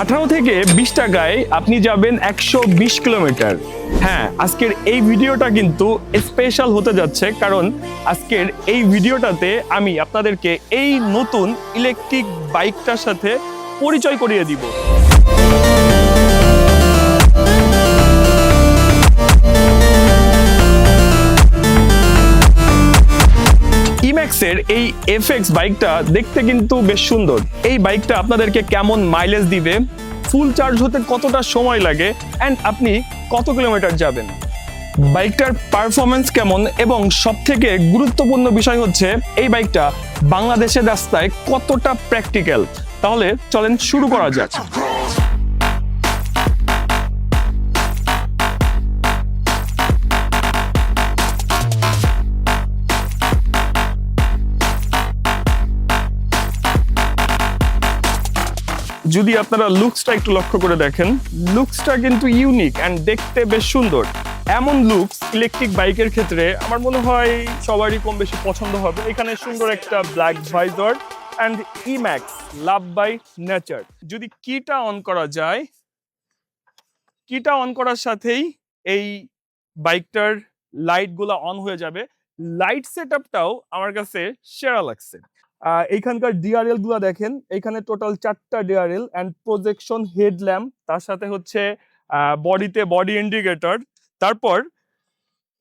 18 থেকে 20 টাকায় আপনি যাবেন 120 কিলোমিটার। হ্যাঁ, আজকের এই ভিডিওটা কিন্তু স্পেশাল হতে যাচ্ছে, কারণ আজকের এই ভিডিওটাতে আমি আপনাদেরকে এই নতুন ইলেকট্রিক বাইকটার সাথে পরিচয় করিয়ে দিব। ইম্যাক্সের এই এফএক্স বাইকটা দেখতে কিন্তু বেশ সুন্দর। এই বাইকটা আপনাদেরকে কেমন মাইলেজ দিবে, ফুল চার্জ হতে কতটা সময় লাগে, অ্যান্ড আপনি কত কিলোমিটার যাবেন, বাইকটার পারফরমেন্স কেমন, এবং সবথেকে গুরুত্বপূর্ণ বিষয় হচ্ছে এই বাইকটা বাংলাদেশের রাস্তায় কতটা প্র্যাকটিক্যাল। তাহলে চলেন শুরু করা যাক। যদি আপনারা লুকসটা একটু লক্ষ্য করে দেখেন, লুকসটা কিন্তু ইউনিক অ্যান্ড দেখতে বেশ সুন্দর। এমন লুকস ইলেকট্রিক বাইকের ক্ষেত্রে আমার মনে হয় সবারই কম বেশি পছন্দ হবে। এখানে সুন্দর একটা ব্ল্যাক ভাইজার অ্যান্ড ইম্যাক্স লাভ বাই নেচার। যদি কিটা অন করা যায়, কিটা অন করার সাথেই এই বাইকটার লাইটগুলো অন হয়ে যাবে। লাইট সেটআপটাও আমার কাছে সেরা লাগছে। এইখানকার ডিআরএল গুলা দেখেন, এখানে টোটাল 4টা ডিআরএল অ্যান্ড প্রজেকশন হেডল্যাম্প, তার সাথে হচ্ছে বডিতে বডি ইন্ডিকেটর। তারপর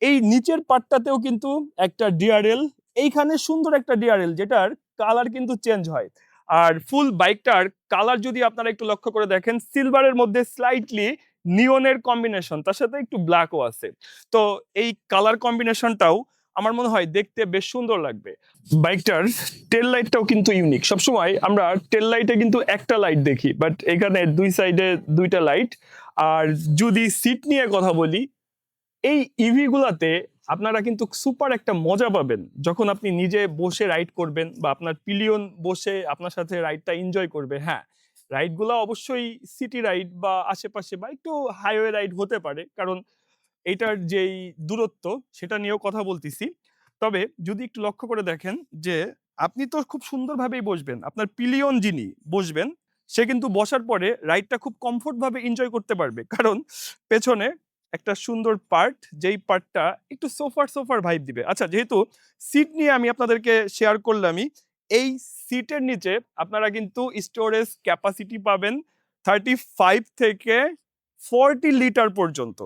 এই নিচের পার্টটাতেও কিন্তু একটা ডিআরএল, এইখানে সুন্দর একটা ডিআরএল যেটার কালার কিন্তু চেঞ্জ হয়। আর ফুল বাইকটার কালার যদি আপনারা একটু লক্ষ্য করে দেখেন, সিলভারের মধ্যে স্লাইটলি নিয়নের কম্বিনেশন, তার সাথে একটু ব্ল্যাকও আছে। তো এই কালার কম্বিনেশনটাও আমার মনে হয় দেখতে বেশ সুন্দর লাগবে। বাইকটার টেল লাইটটাও কিন্তু ইউনিক। সবসময় আমরা টেল লাইটে কিন্তু একটা লাইট দেখি, বাট এখানে দুই সাইডে দুইটা লাইট। আর যদি সিট নিয়ে কথা বলি, এই ইভি গুলাতে আপনারা কিন্তু সুপার একটা মজা পাবেন যখন আপনি নিজে বসে রাইড করবেন, বা আপনার পিলিয়ন বসে আপনার সাথে রাইডটা এনজয় করবে। হ্যাঁ, রাইডগুলো অবশ্যই সিটি রাইড বা আশেপাশে বা একটু হাইওয়ে রাইড হতে পারে, কারণ এটার যেই দূরত্ব সেটা নিয়েও কথা বলতেছি। তবে যদি একটু লক্ষ্য করে দেখেন যে আপনি তো খুব সুন্দরভাবেই বসবেন, আপনার পিলিয়ন যিনি বসবেন সে কিন্তু বসার পরে রাইডটা খুব কমফোর্ট ভাবে এনজয় করতে পারবে, কারণ পেছনে একটা সুন্দর পার্ট, যেই পার্টটা একটু সোফার সোফার ভাইব দিবে। আচ্ছা, যেহেতু সিট নিয়ে আমি আপনাদেরকে শেয়ার করলামই, এই সিটের নিচে আপনারা কিন্তু স্টোরেজ ক্যাপাসিটি পাবেন 35 থেকে 40 লিটার পর্যন্ত।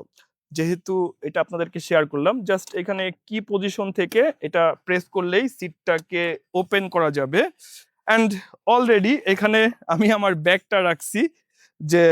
যেহেতু এটা আপনাদেরকে শেয়ার করলাম, জাস্ট এখানে কি পজিশন থেকে এটা প্রেস করলেই সিটটাকে ওপেন করা যাবে। অ্যান্ড অলরেডি এখানে আমি আমার ব্যাগটা রাখছি, যে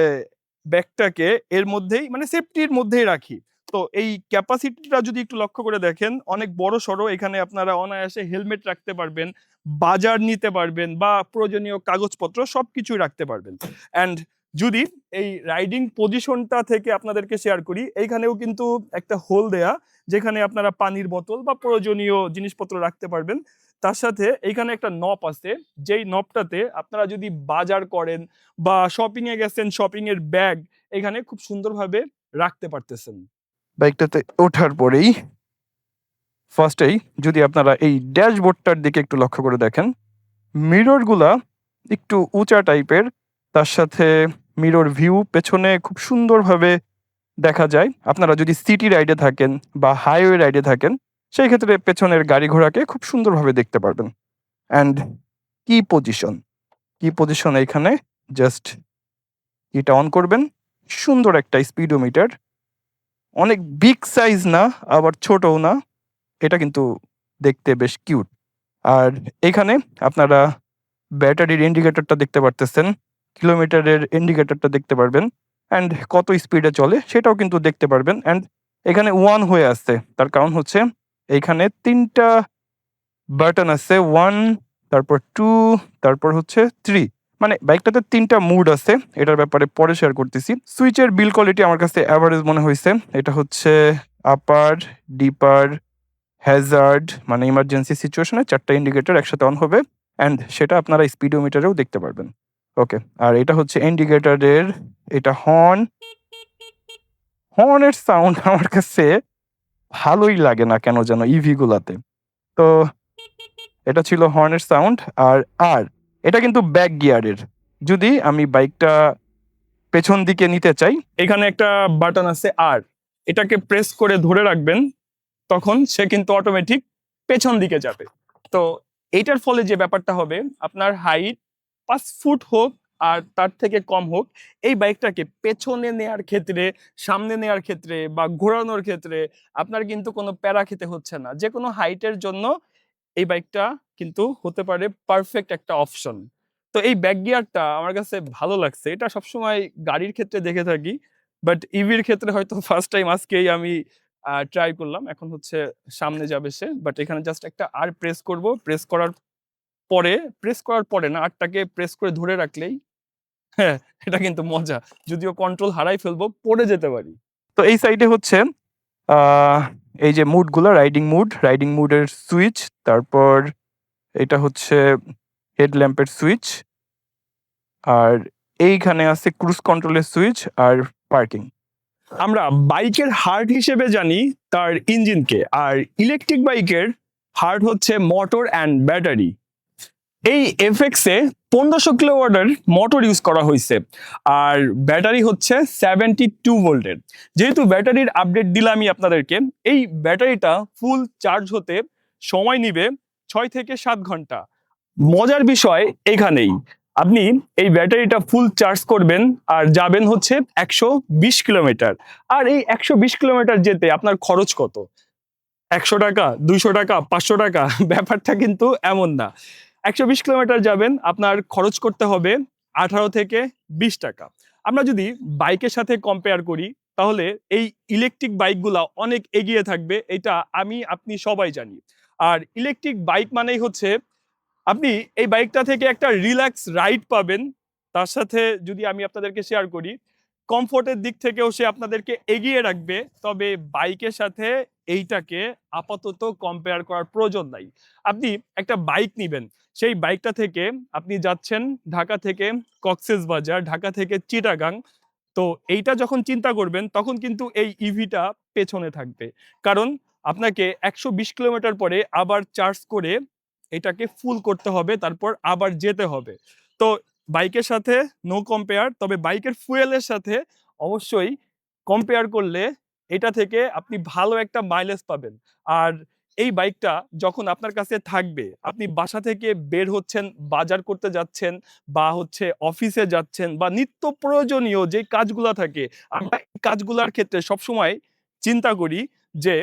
ব্যাগটাকে এর মধ্যেই মানে সেফটির মধ্যেই রাখি। তো এই ক্যাপাসিটিটা যদি একটু লক্ষ্য করে দেখেন, অনেক বড় সড়ো। এখানে আপনারা অনায়াসে হেলমেট রাখতে পারবেন, বাজার নিতে পারবেন, বা প্রয়োজনীয় কাগজপত্র সবকিছুই রাখতে পারবেন। অ্যান্ড যদি এই রাইডিং পজিশনটা থেকে আপনাদেরকে শেয়ার করি, এইখানেও কিন্তু একটা হোল দেয়া, যেখানে আপনারা পানির বোতল বা প্রয়োজনীয় জিনিসপত্র রাখতে পারবেন। তার সাথে এইখানে একটা নব আছে, যেই নবটাতে আপনারা যদি বাজার করেন বা শপিং এ গেছেন, শপিং এর ব্যাগ এখানে খুব সুন্দরভাবে রাখতে পারতেছেন। বাইকটাতে ওঠার পরেই ফার্স্টেই যদি আপনারা এই ড্যাশবোর্ডটার দিকে একটু লক্ষ্য করে দেখেন, মিরর গুলা একটু উঁচা টাইপের, তার সাথে মিরর ভিউ পেছনে খুব সুন্দরভাবে দেখা যায়। আপনারা যদি সিটি রাইডে থাকেন বা হাইওয়ে রাইডে থাকেন, সেই ক্ষেত্রে পেছনের গাড়ি ঘোড়াকে খুব সুন্দরভাবে দেখতে পারবেন। অ্যান্ড কি পজিশন, কি পজিশন এইখানে জাস্ট এটা অন করবেন, সুন্দর একটা স্পিডোমিটার, অনেক বিগ সাইজ না আবার ছোটও না, এটা কিন্তু দেখতে বেশ কিউট। আর এখানে আপনারা ব্যাটারির ইন্ডিকেটরটা দেখতে পারতেছেন, কিলোমিটারের ইন্ডিকেটরটা দেখতে পারবেন, অ্যান্ড কত স্পিডে চলে সেটাও কিন্তু দেখতে পারবেন। অ্যান্ড এখানে 1 হয়ে আসছে, তার কারণ হচ্ছে এইখানে 3টা বাটন আছে, 1, তারপর 2, তারপর হচ্ছে 3। মানে বাইকটাতে 3টা মুড আছে, এটার ব্যাপারে পরে শেয়ার করতেছি। সুইচের বিল কোয়ালিটি আমার কাছে অ্যাভারেজ মনে হয়েছে। এটা হচ্ছে আপার, ডিপার, হ্যাজার্ড, মানে ইমার্জেন্সি সিচুয়েশনে 4টা ইন্ডিকেটর একসাথে অন হবে, অ্যান্ড সেটা আপনারা স্পিডোমিটারেও দেখতে পারবেন। ওকে, আর এটা হচ্ছে ইন্ডিকেটরের, এটা হর্ন, হর্নের সাউন্ড আমার কাছে ভালোই লাগে না কেন যেন ইভি গুলাতে। তো এটা ছিল হর্নের সাউন্ড। আর আর এটা কিন্তু ব্যাক গিয়ারের। যদি আমি বাইকটা পেছন দিকে নিতে চাই, এখানে একটা বাটন আছে আর, এটাকে প্রেস করে ধরে রাখবেন, তখন সে কিন্তু অটোমেটিক পেছন দিকে যাবে। তো এইটার ফলে যে ব্যাপারটা হবে, আপনার হাইট 5 ফুট হোক আর তার থেকে কম হোক, এই বাইকটাকে পেছনে নেয়ার ক্ষেত্রে, সামনে নেয়ার ক্ষেত্রে বা ঘোরানোর ক্ষেত্রে আপনার কিন্তু কোনো প্যারা খেতে হচ্ছে না। যে কোনো হাইটের জন্য এই বাইকটা কিন্তু হতে পারে পারফেক্ট একটা অপশন। তো এই ব্যাক গিয়ারটা আমার কাছে ভালো লাগছে। এটা সবসময় গাড়ির ক্ষেত্রে দেখে থাকি, বাট ইভির ক্ষেত্রে হয়তো ফার্স্ট টাইম আজকেই আমি ট্রাই করলাম। এখন হচ্ছে সামনে যাবে সে, বাট এখানে জাস্ট একটা আর প্রেস করব। পরে প্রেস করার পরে না, আরটাকে প্রেস করে ধরে রাখলেই, হ্যাঁ, এটা কিন্তু মজা। যদিও কন্ট্রোল হারাই ফেলবো, পড়ে যেতে পারি। তো এই সাইডে হচ্ছে আহ, এই যে মুডগুলো, রাইডিং মুডের সুইচ, তারপর এটা হচ্ছে হেডল্যাম্পের সুইচ, আর এইখানে আছে ক্রুজ কন্ট্রোলের সুইচ আর পার্কিং। আমরা বাইকের হার্ট হিসেবে জানি তার ইঞ্জিনকে, আর ইলেকট্রিক বাইকের হার্ট হচ্ছে মোটর অ্যান্ড ব্যাটারি। এই এফএক্স এ 1500 কিলোওয়াটের মোটর ইউজ করা হয়েছে, আর ব্যাটারি হচ্ছে 72 ভোল্টের। যেহেতু ব্যাটারির আপডেট দিলাম আমি আপনাদেরকে, এই ব্যাটারিটা ফুল চার্জ হতে সময় নিবে 6 থেকে 7 ঘন্টা। মজার বিষয় এখানেই, আপনি এই ব্যাটারিটা ফুল চার্জ করবেন আর যাবেন হচ্ছে 120 কিলোমিটার। আর এই 120 কিলোমিটার যেতে আপনার খরচ কত? 100 টাকা, 200 টাকা, 500 টাকা? ব্যাপারটা কিন্তু এমন না। 120 কিলোমিটার যাবেন, আপনার খরচ করতে হবে 18 থেকে 20 টাকা। আমরা যদি বাইকের সাথে কম্পেয়ার করি, তাহলে এই ইলেকট্রিক বাইকগুলা অনেক এগিয়ে থাকবে, এটা আমি আপনি সবাই জানি। আর ইলেকট্রিক বাইক মানেই হচ্ছে আপনি এই বাইকটা থেকে একটা রিল্যাক্স রাইড পাবেন। তার সাথে যদি আমি আপনাদেরকে শেয়ার করি, কমফোর্টের দিক থেকেও সে আপনাদেরকে এগিয়ে রাখবে। তবে বাইকের সাথে এইটাকে আপাতত কম্পেয়ার করার প্রয়োজন নাই। আপনি একটা বাইক নিবেন, সেই বাইকটা থেকে আপনি যাচ্ছেন ঢাকা থেকে কক্সবাজার, ঢাকা থেকে চিটাগাং। তো এইটা যখন চিন্তা করবেন, তখন কিন্তু এই ইভিটা পেছনে থাকবে। কারণ আপনাকে 120 কিলোমিটার পরে আবার চার্জ করে এটাকে ফুল করতে হবে, তারপর আবার যেতে হবে। তো বাইকের সাথে নো কম্পেয়ার, তবে বাইকের ফুয়েলের সাথে অবশ্যই কম্পেয়ার করলে এটা থেকে আপনি ভালো একটা মাইলেজ পাবেন। আর এই বাইকটা যখন আপনার কাছে থাকবে, আপনি বাসা থেকে বের হচ্ছেন, বাজার করতে যাচ্ছেন, বা হচ্ছে অফিসে যাচ্ছেন, বা নিত্য প্রয়োজনীয় যে কাজগুলা থাকে, আমরা এই কাজগুলার ক্ষেত্রে সবসময় চিন্তা করি যে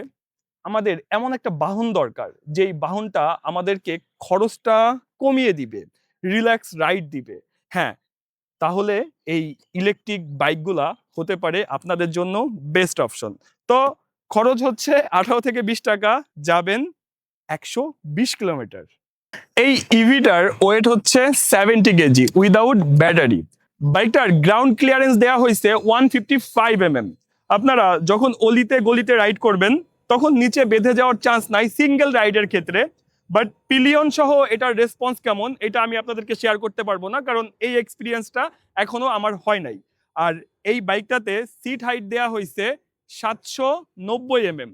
আমাদের এমন একটা বাহন দরকার, যেই বাহনটা আমাদেরকে খরচটা কমিয়ে দিবে, রিল্যাক্স রাইড দিবে। হ্যাঁ, তাহলে এই ইলেকট্রিক বাইকগুলা হতে পারে আপনাদের জন্য বেস্ট অপশন। তো খরচ হচ্ছে 18 থেকে 20 টাকা, যাবেন 120 কিলোমিটার। এই ইভিটার ওয়েট হচ্ছে 70 কেজি উইদাউট ব্যাটারি। বাইকটার গ্রাউন্ড ক্লিয়ারেন্স দেওয়া হয়েছে 155 mm। আপনারা যখন অলিতে গলিতে রাইড করবেন, তখন নিচে বেঁধে যাওয়ার চান্স নাই সিঙ্গেল রাইডের ক্ষেত্রে। বাট পিলিয়ন সহ এটার রেসপন্স কেমন, এটা আমি আপনাদেরকে শেয়ার করতে পারবো না, কারণ এই এক্সপিরিয়েন্সটা এখনো আমার হয় নাই। আর এই বাইকটাতে সিট হাইট দেওয়া হয়েছে 790 mm।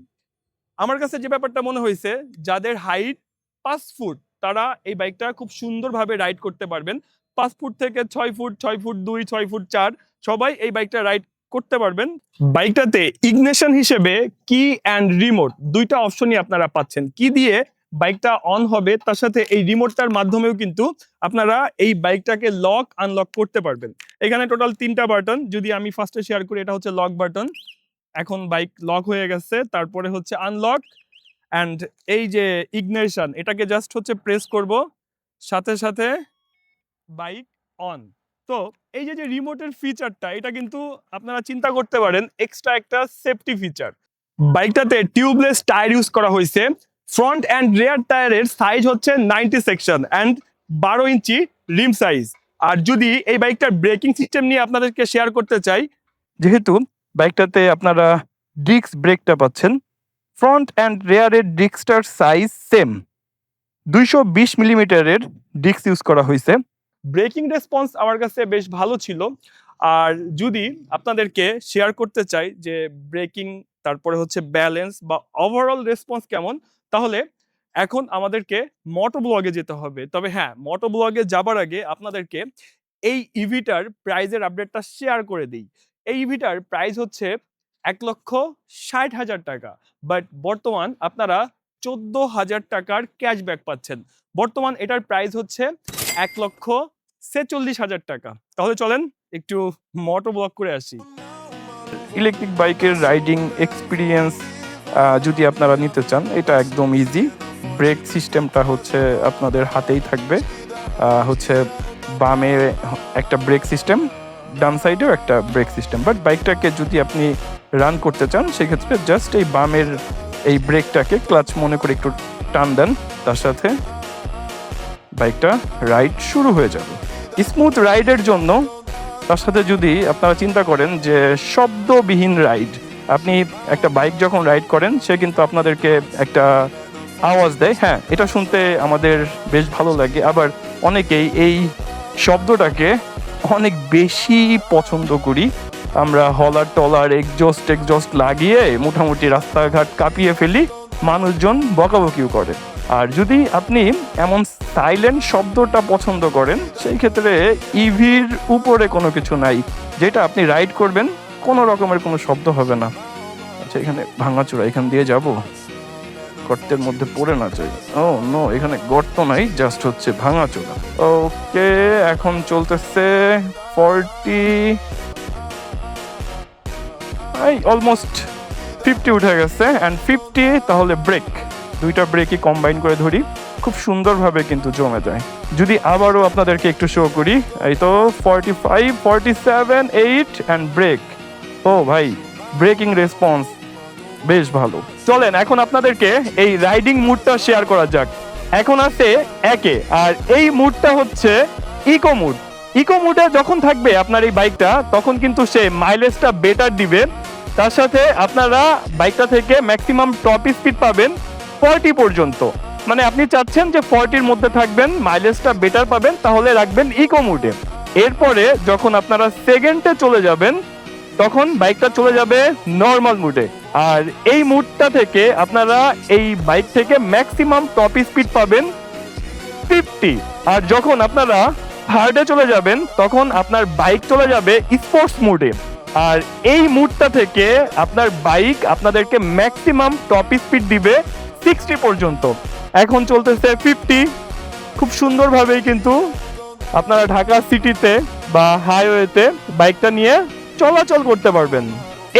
আমার কাছে যে ব্যাপারটা মনে হয়েছে, যাদের হাইট 5 ফুট, তারা এই বাইকটা খুব সুন্দরভাবে রাইড করতে পারবেন। 5 ফুট থেকে 6 ফুট, 6 ফুট 2, 6 ফুট 4, সবাই এই বাইকটা রাইড করতে পারবেন। বাইকটাতে ইগনিশন হিসেবে কি অ্যান্ড রিমোট দুইটা অপশনই আপনারা পাচ্ছেন। কি দিয়ে বাইকটা অন হবে, তার সাথে এই রিমোটটার মাধ্যমেও কিন্তু আপনারা এই বাইকটাকে লক আনলক করতে পারবেন। এখানে টোটাল 3টা বাটন, যদি আমি ফার্স্টে শেয়ার করি, এটা হচ্ছে লক বাটন। এখন বাইক লক হয়ে গেছে, তারপরে হচ্ছে আনলক, অ্যান্ড এই যে ইগনিশন, এটাকে জাস্ট হচ্ছে প্রেস করব, সাথে সাথে বাইক অন। তো এই যে যে রিমোটের ফিচারটা, এটা কিন্তু আপনারা চিন্তা করতে পারেন এক্সট্রা একটা সেফটি ফিচার। বাইকটাতে টিউবলেস টায়ার ইউজ করা হয়েছে। ফ্রন্ট অ্যান্ড রিয়ার টায়ারের সাইজ হচ্ছে 90 section and 12 inch rim size. আর যদি এই বাইকটার ব্রেকিং সিস্টেম নিয়ে আপনাদেরকে শেয়ার করতে চাই, যেহেতু বাইকটাতে আপনারা ডিস্ক ব্রেকটা পাচ্ছেন, ফ্রন্ট অ্যান্ড রেয়ারের ডিস্কটার সাইজ সেম, 220 মিলিমিটারের ডিস্ক ইউজ করা হয়েছে। ব্রেকিং রেসপন্স আমার কাছে বেশ ভালো ছিল। আর যদি আপনাদেরকে শেয়ার করতে চাই যে ব্রেকিং, তারপরে হচ্ছে ব্যালেন্স বা ওভারঅল রেসপন্স কেমন, তাহলে এখন আমাদেরকে মোটো ব্লগে যেতে হবে। তবে হ্যাঁ, মোটো ব্লগে যাবার আগে আপনাদেরকে এই ইভিটার প্রাইজের আপডেটটা শেয়ার করে দিই। এই ইভিটার প্রাইস হচ্ছে 1,60,000 টাকা, বাট বর্তমান আপনারা 14,000 টাকার ক্যাশব্যাক পাচ্ছেন। বর্তমান এটার প্রাইস হচ্ছে 1,46,000 টাকা। তাহলে চলেন একটু মোটো ব্লগ করে আসি। ইলেকট্রিক বাইকের রাইডিং এক্সপিরিয়েন্স যদি আপনারা নিতে চান, এটা একদম ইজি। ব্রেক সিস্টেমটা হচ্ছে আপনাদের হাতেই থাকবে, হচ্ছে বামে একটা ব্রেক সিস্টেম, ডান সাইডেও একটা ব্রেক সিস্টেম। বাট বাইকটাকে যদি আপনি রান করতে চান সেক্ষেত্রে জাস্ট এই বামের এই ব্রেকটাকে ক্লাচ মনে করে একটু টান দেন, তার সাথে বাইকটা রাইড শুরু হয়ে যাবে স্মুথ রাইডের জন্য। তার সাথে যদি আপনারা চিন্তা করেন যে শব্দবিহীন রাইড, আপনি একটা বাইক যখন রাইড করেন সে কিন্তু আপনাদেরকে একটা আওয়াজ দেয়, হ্যাঁ এটা শুনতে আমাদের বেশ ভালো লাগে। আবার অনেকেই এই শব্দটাকে অনেক বেশি পছন্দ করি, আমরা হলার টলার এক্সজস্ট লাগিয়ে মোটামুটি রাস্তাঘাট কাঁপিয়ে ফেলি, মানুষজন বকাবকিও করে। আর যদি আপনি এমন সাইলেন্ট শব্দটা পছন্দ করেন সেই ক্ষেত্রে ইভির উপরে কোনো কিছু নাই, যেটা আপনি রাইড করবেন কোনো রকমের কোনো শব্দ হবে না। আচ্ছা এখানে ভাঙাচোরা, এখান দিয়ে যাব, গর্তের মধ্যে পড়ে না যাই। ও নো, এখানে গর্ত নাই, জাস্ট হচ্ছে ভাঙাচোরা। ওকে, এখন চলতেছে 40, অলমোস্ট 50 উঠে গেছে অ্যান্ড 50। তাহলে ব্রেক, দুইটা ব্রেকই কম্বাইন করে ধরি, খুব সুন্দরভাবে কিন্তু জমে যায়। যদি আবারও আপনাদেরকে একটু শো করি, এই তো 45, 47, 8 অ্যান্ড ব্রেক। ও ভাই, ব্রেকিং রেসপন্স বেশ ভালো। চলেন এখন আপনাদেরকে এই রাইডিং মুডটা শেয়ার করা যাক। এখন আছে একে, আর এই মুডটা হচ্ছে ইকো মুড। ইকো মুডে যখন থাকবে আপনার এই বাইকটা, তখন কিন্তু সে মাইলেজটা বেটার দিবে। তার সাথে আপনারা বাইকটা থেকে ম্যাক্সিমাম টপ স্পিড পাবেন 40 পর্যন্ত। মানে আপনি চাচ্ছেন যে 40-র মধ্যে থাকবেন, মাইলেজটা বেটার পাবেন, তাহলে রাখবেন ইকো মুডে। এরপরে যখন আপনারা সেকেন্ডে চলে যাবেন তখন বাইকটা চলে যাবে নর্মাল মুডে। আর এই মুডটা থেকে আপনারা এই বাইক থেকে ম্যাক্সিমাম টপ স্পিড পাবেন 50। আর যখন আপনারা হার্ডে চলে যাবেন তখন আপনার বাইক চলে যাবে স্পোর্টস মুডে। আর এই মুডটা থেকে আপনার বাইক আপনাদেরকে ম্যাক্সিমাম টপ স্পিড দিবে 60 পর্যন্ত। এখন চলতেছে 50। খুব সুন্দরভাবেই কিন্তু আপনারা ঢাকা সিটিতে বা হাইওয়েতে বাইকটা নিয়ে চলাচল করতে পারবেন।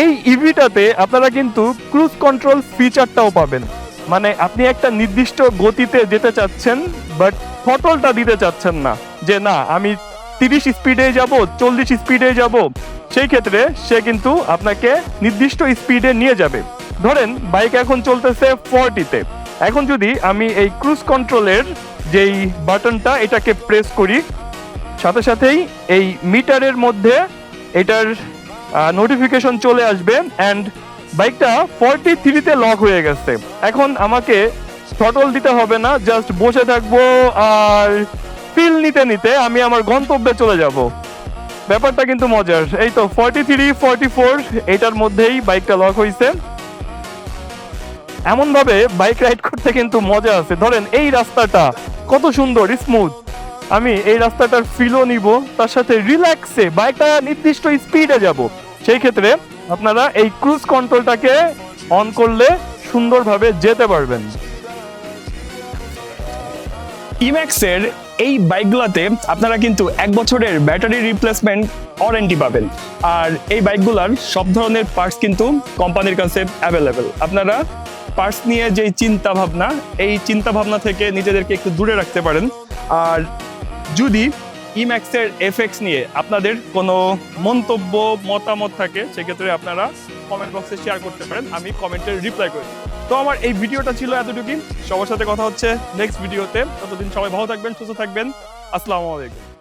এই ইভিটাতে আপনারা কিন্তু ক্রুজ কন্ট্রোল ফিচারটাও পাবেন। মানে আপনি একটা নির্দিষ্ট গতিতে যেতে চাচ্ছেন, বাট থ্রটলটা দিতে চাচ্ছেন না, যে না আমি 30 স্পিডে যাব, 40 স্পিডে যাব, সেই ক্ষেত্রে সে কিন্তু আপনাকে নির্দিষ্ট স্পিডে নিয়ে যাবে। ধরেন বাইক এখন চলতেছে 40-তে, এখন যদি আমি এই ক্রুজ কন্ট্রোলের যেই বাটনটা এটাকে প্রেস করি, সাথে সাথেই এই মিটারের মধ্যে এটার নোটিফিকেশন চলে আসবে অ্যান্ড বাইকটা 43-তে লক হয়ে গেছে। এখন আমাকে থ্রটল দিতে হবে না, জাস্ট বসে থাকবো আর ফিল নিতে নিতে আমি আমার গন্তব্যে চলে যাব। ব্যাপারটা কিন্তু মজার। এই তো 43, 44 এটার মধ্যেই বাইকটা লক হয়েছে। এমন ভাবে বাইক রাইড করতে কিন্তু মজা আছে। ধরেন এই রাস্তাটা কত সুন্দর স্মুথ, আমি এই রাস্তাটার ফিলও নিব, তার সাথে রিল্যাক্সে বাইকটা নির্দিষ্ট স্পিডে যাব। সেই ক্ষেত্রে আপনারা এই ক্রুজ কন্ট্রোলটাকে অন করলে সুন্দরভাবে যেতে পারবেন। ইম্যাক্সের এই বাইকগুলোতে আপনারা কিন্তু 1 বছরের ব্যাটারি রিপ্লেসমেন্ট ওয়ারেন্টি পাবেন। আর এই বাইকগুলোর সব ধরনের পার্টস কিন্তু কোম্পানির কাছে অ্যাভেলেবেল। আপনারা পার্টস নিয়ে যেই চিন্তা ভাবনা, এই চিন্তা ভাবনা থেকে নিজেদেরকে একটু দূরে রাখতে পারেন। আর যদি ইম্যাক্সের এফএক্স নিয়ে আপনাদের কোনো মন্তব্য মতামত থাকে সেক্ষেত্রে আপনারা কমেন্ট বক্সে শেয়ার করতে পারেন, আমি কমেন্টের রিপ্লাই করি। তো আমার এই ভিডিওটা ছিল এতটুকুই। সবার সাথে কথা হচ্ছে নেক্সট ভিডিওতে। ততদিন সবাই ভালো থাকবেন, সুস্থ থাকবেন। আসসালামু আলাইকুম।